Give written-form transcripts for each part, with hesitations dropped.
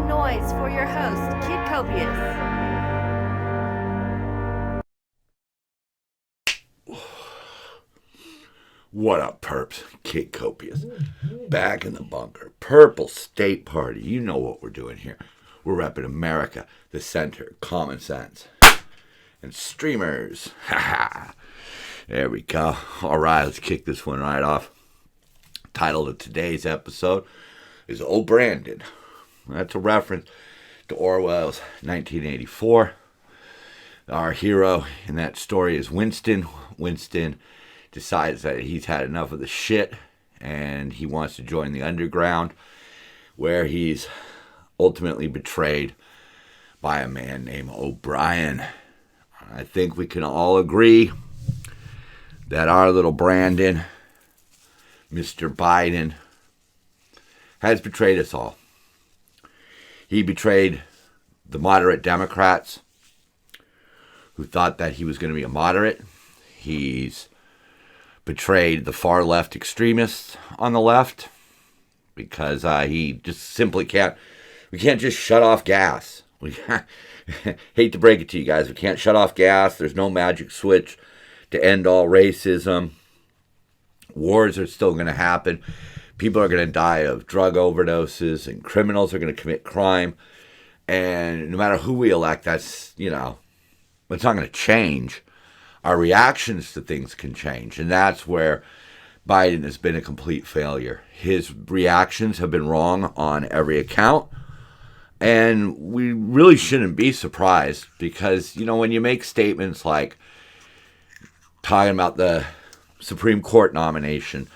some noise for your host, Kid Copious. What up, perps? Kid Copious. Back in the bunker. Purple State Party. You know what we're doing here. We're repping America, the center, common sense, and streamers. Ha ha. There we go. All right, let's kick this one right off. Title of today's episode is Oh Brandon. That's a reference to Orwell's 1984. Our hero in that story is Winston. Winston decides that he's had enough of the shit and he wants to join the underground, where he's ultimately betrayed by a man named O'Brien. I think we can all agree that our little Brandon, Mr. Biden, has betrayed us all. He betrayed the moderate Democrats who thought that he was going to be a moderate. He's betrayed the far left extremists on the left because he just simply can't. We can't just shut off gas. We hate to break it to you guys. We can't shut off gas. There's no magic switch to end all racism. Wars are still going to happen. People are going to die of drug overdoses, and criminals are going to commit crime. And no matter who we elect, that's, it's not going to change. Our reactions to things can change. And that's where Biden has been a complete failure. His reactions have been wrong on every account. And we really shouldn't be surprised because, when you make statements like talking about the Supreme Court nomination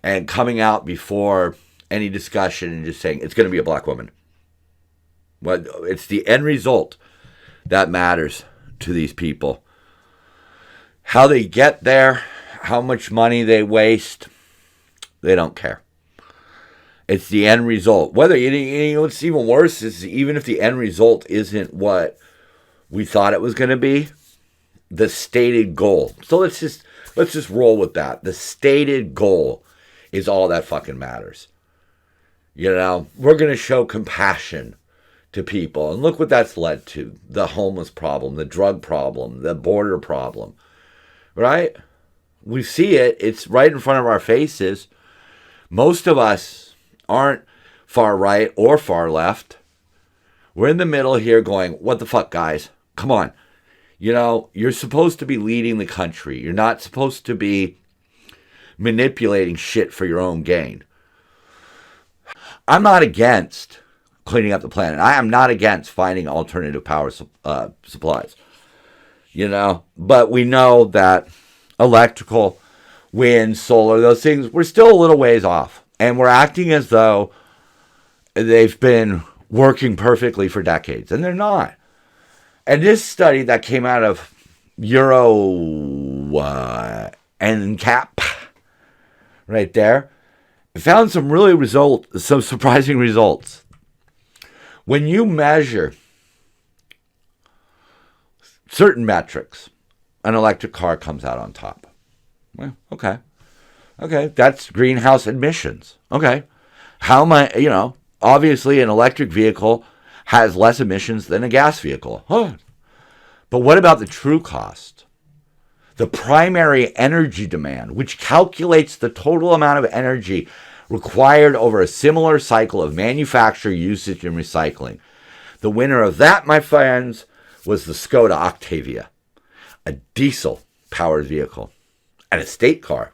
and coming out before any discussion and just saying it's going to be a black woman. Well, it's the end result that matters to these people. How they get there, how much money they waste, they don't care. It's the end result. What's even worse is even if the end result isn't what we thought it was going to be, the stated goal. So let's just roll with that. The stated goal is all that fucking matters. We're going to show compassion to people. And look what that's led to. The homeless problem, the drug problem, the border problem. Right? We see it. It's right in front of our faces. Most of us aren't far right or far left. We're in the middle here going, what the fuck, guys? Come on. You're supposed to be leading the country. You're not supposed to be manipulating shit for your own gain. I'm not against cleaning up the planet. I am not against finding alternative power supplies. But we know that electrical, wind, solar, those things, we're still a little ways off. And we're acting as though they've been working perfectly for decades. And they're not. And this study that came out of NCAP, right there, found some surprising results. When you measure certain metrics, an electric car comes out on top. Well, okay, that's greenhouse emissions. Okay, how am I, obviously an electric vehicle has less emissions than a gas vehicle. Huh. But what about the true cost? The primary energy demand, which calculates the total amount of energy required over a similar cycle of manufacture, usage, and recycling. The winner of that, my friends, was the Skoda Octavia, a diesel-powered vehicle, and a state car.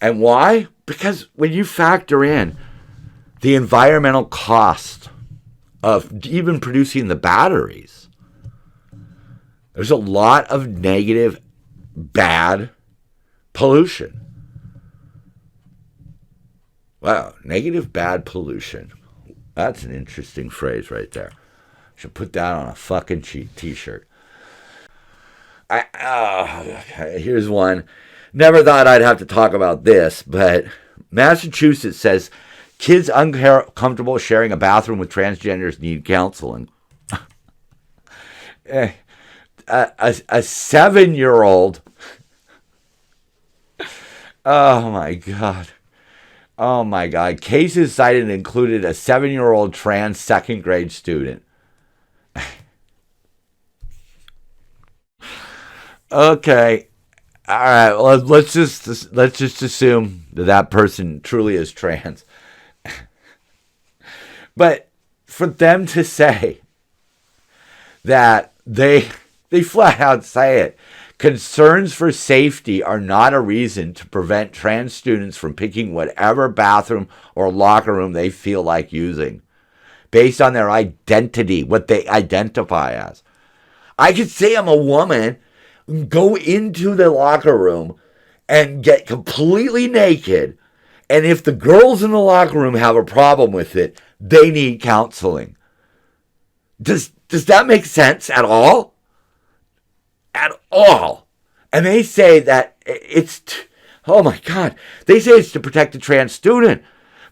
And why? Because when you factor in the environmental cost of even producing the batteries, there's a lot of negative, bad pollution. Wow, negative, bad pollution. That's an interesting phrase right there. Should put that on a fucking t-shirt. Here's one. Never thought I'd have to talk about this, but Massachusetts says kids uncomfortable sharing a bathroom with transgenders need counseling. A 7-year-old. Oh my God. Oh my God. Cases cited included a 7-year-old trans second grade student. Okay. All right. Well, let's just assume that person truly is trans. But for them to say that they flat out say it. Concerns for safety are not a reason to prevent trans students from picking whatever bathroom or locker room they feel like using based on their identity, what they identify as. I could say I'm a woman, go into the locker room and get completely naked, and if the girls in the locker room have a problem with it, they need counseling. Does that make sense at all? At all. And they say that oh my God, they say it's to protect the trans student.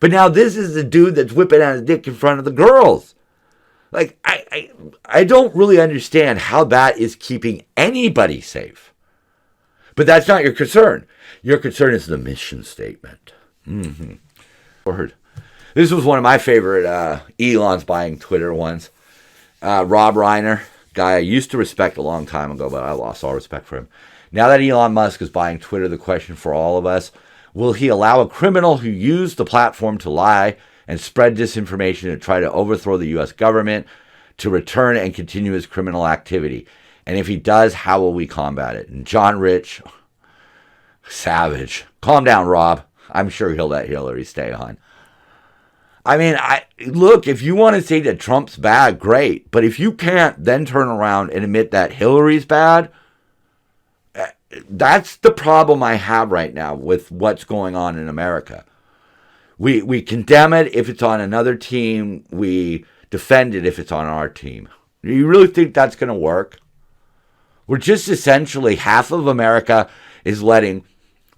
But now this is the dude that's whipping out his dick in front of the girls. Like, I don't really understand how that is keeping anybody safe. But that's not your concern. Your concern is the mission statement. Word. This was one of my favorite Elon's buying Twitter ones. Rob Reiner, guy I used to respect a long time ago, but I lost all respect for him. Now that Elon Musk is buying Twitter, the question for all of us, will he allow a criminal who used the platform to lie and spread disinformation and try to overthrow the U.S. government to return and continue his criminal activity? And if he does, how will we combat it? And John Rich, savage. Calm down, Rob. I'm sure he'll let Hillary stay on. I mean, look, if you want to say that Trump's bad, great. But if you can't then turn around and admit that Hillary's bad, that's the problem I have right now with what's going on in America. We condemn it if it's on another team. We defend it if it's on our team. You really think that's going to work? We're just essentially, half of America is letting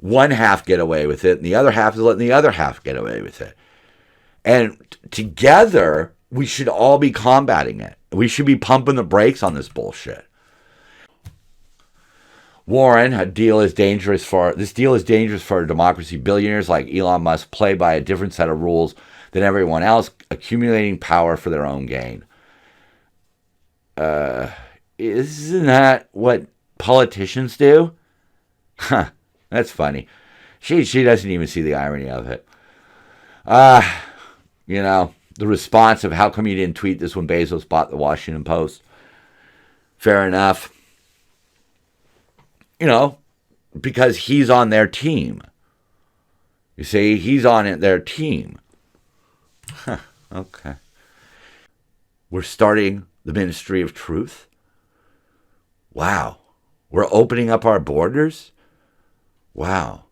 one half get away with it, and the other half is letting the other half get away with it. And together, we should all be combating it. We should be pumping the brakes on this bullshit. Warren, this deal is dangerous for a democracy. Billionaires like Elon Musk play by a different set of rules than everyone else, accumulating power for their own gain. Isn't that what politicians do? Huh, that's funny. She doesn't even see the irony of it. You know, the response of how come you didn't tweet this when Bezos bought the Washington Post? Fair enough. You know, because he's on their team. You see, he's on their team. Huh, okay. We're starting the Ministry of Truth. Wow. We're opening up our borders. Wow.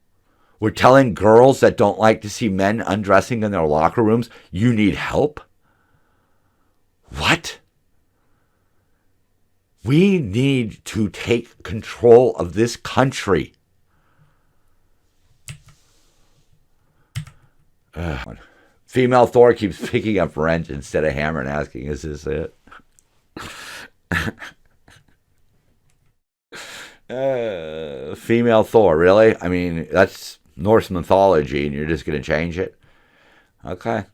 We're telling girls that don't like to see men undressing in their locker rooms, you need help? What? We need to take control of this country. Female Thor keeps picking up wrench instead of hammer and asking, is this it? Female Thor, really? I mean, that's Norse mythology, and you're just going to change it? Okay,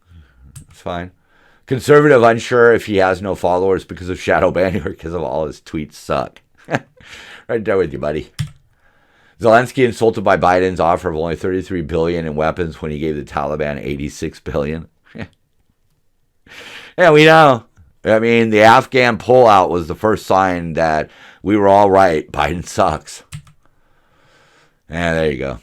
that's fine. Conservative unsure if he has no followers because of shadow banning or because of all his tweets suck. Right there with you, buddy. Zelensky insulted by Biden's offer of only $33 billion in weapons when he gave the Taliban $86 billion. Yeah, we know. I mean, the Afghan pullout was the first sign that we were all right. Biden sucks. Yeah, there you go.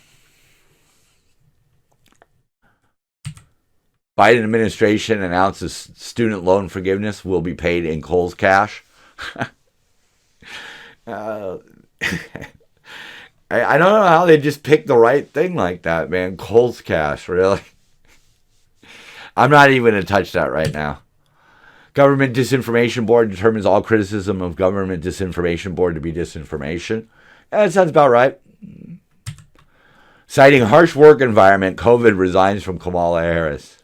Biden administration announces student loan forgiveness will be paid in Kohl's cash. I don't know how they just picked the right thing like that, man. Kohl's cash, really? I'm not even going to touch that right now. Government Disinformation Board determines all criticism of Government Disinformation Board to be disinformation. Yeah, that sounds about right. Citing harsh work environment, COVID resigns from Kamala Harris.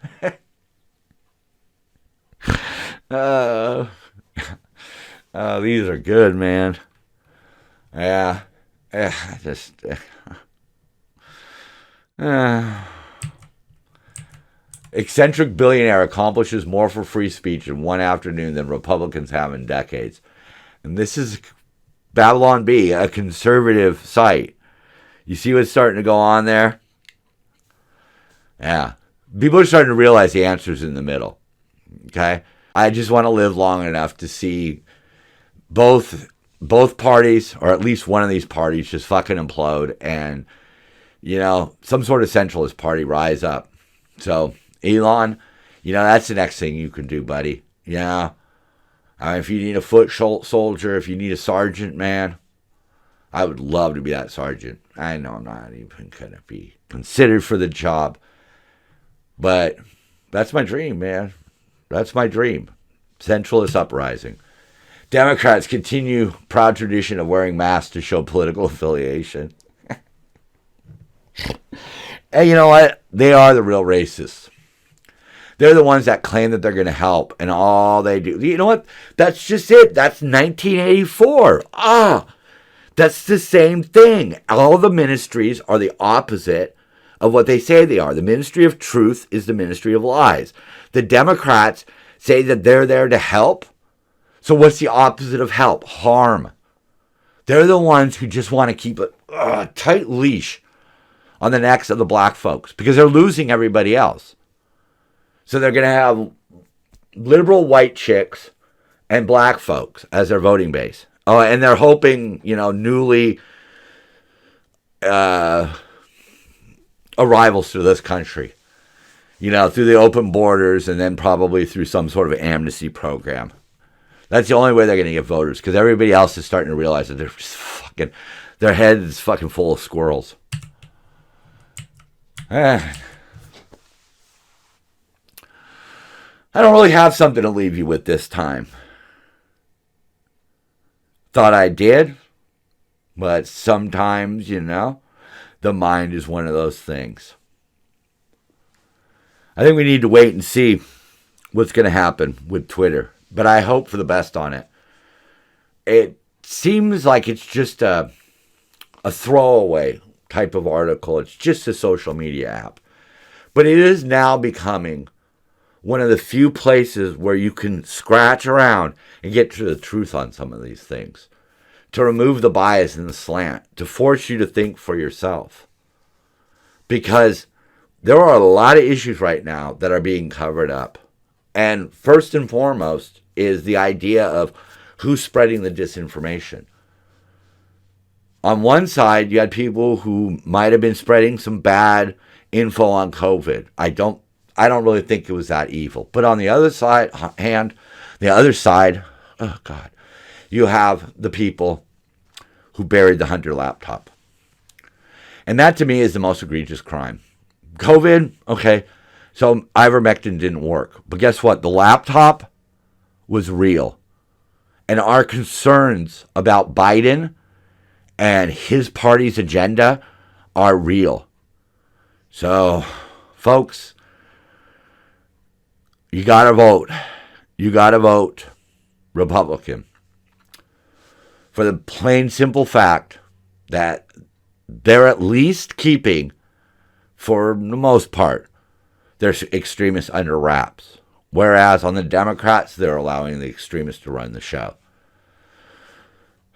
These are good, man. Yeah. Eccentric billionaire accomplishes more for free speech in one afternoon than Republicans have in decades. And this is Babylon Bee, a conservative site. You see what's starting to go on there? Yeah. People are starting to realize the answer's in the middle. Okay? I just want to live long enough to see both parties, or at least one of these parties, just fucking implode and, some sort of centralist party rise up. So, Elon, that's the next thing you can do, buddy. If you need a foot soldier, if you need a sergeant, man, I would love to be that sergeant. I know I'm not even going to be considered for the job. But that's my dream, man. That's my dream. Centralist uprising. Democrats continue proud tradition of wearing masks to show political affiliation. And you know what? They are the real racists. They're the ones that claim that they're going to help, and all they do. You know what? That's just it. That's 1984. That's the same thing. All the ministries are the opposite of what they say they are. The Ministry of Truth is the Ministry of Lies. The Democrats say that they're there to help. So what's the opposite of help? Harm. They're the ones who just want to keep a tight leash on the necks of the black folks because they're losing everybody else. So they're going to have liberal white chicks and black folks as their voting base. Oh, and they're hoping, newly arrivals to this country, through the open borders and then probably through some sort of amnesty program. That's the only way they're going to get voters, because everybody else is starting to realize that they're just their head is fucking full of squirrels. I don't really have something to leave you with this time. Thought I did, but sometimes, the mind is one of those things. I think we need to wait and see what's going to happen with Twitter, but I hope for the best on it. It seems like it's just a throwaway type of article. It's just a social media app. But it is now becoming one of the few places where you can scratch around and get to the truth on some of these things. To remove the bias and the slant. To force you to think for yourself. Because there are a lot of issues right now that are being covered up. And first and foremost is the idea of who's spreading the disinformation. On one side, you had people who might have been spreading some bad info on COVID. I don't really think it was that evil. But on the other side, oh God, you have the people who buried the Hunter laptop. And that to me is the most egregious crime. COVID, okay, so ivermectin didn't work. But guess what? The laptop was real. And our concerns about Biden and his party's agenda are real. So, folks, you got to vote. You got to vote Republican. For the plain, simple fact that they're at least keeping, for the most part, their extremists under wraps. Whereas on the Democrats, they're allowing the extremists to run the show.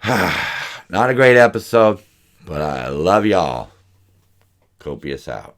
Not a great episode, but I love y'all. Copious out.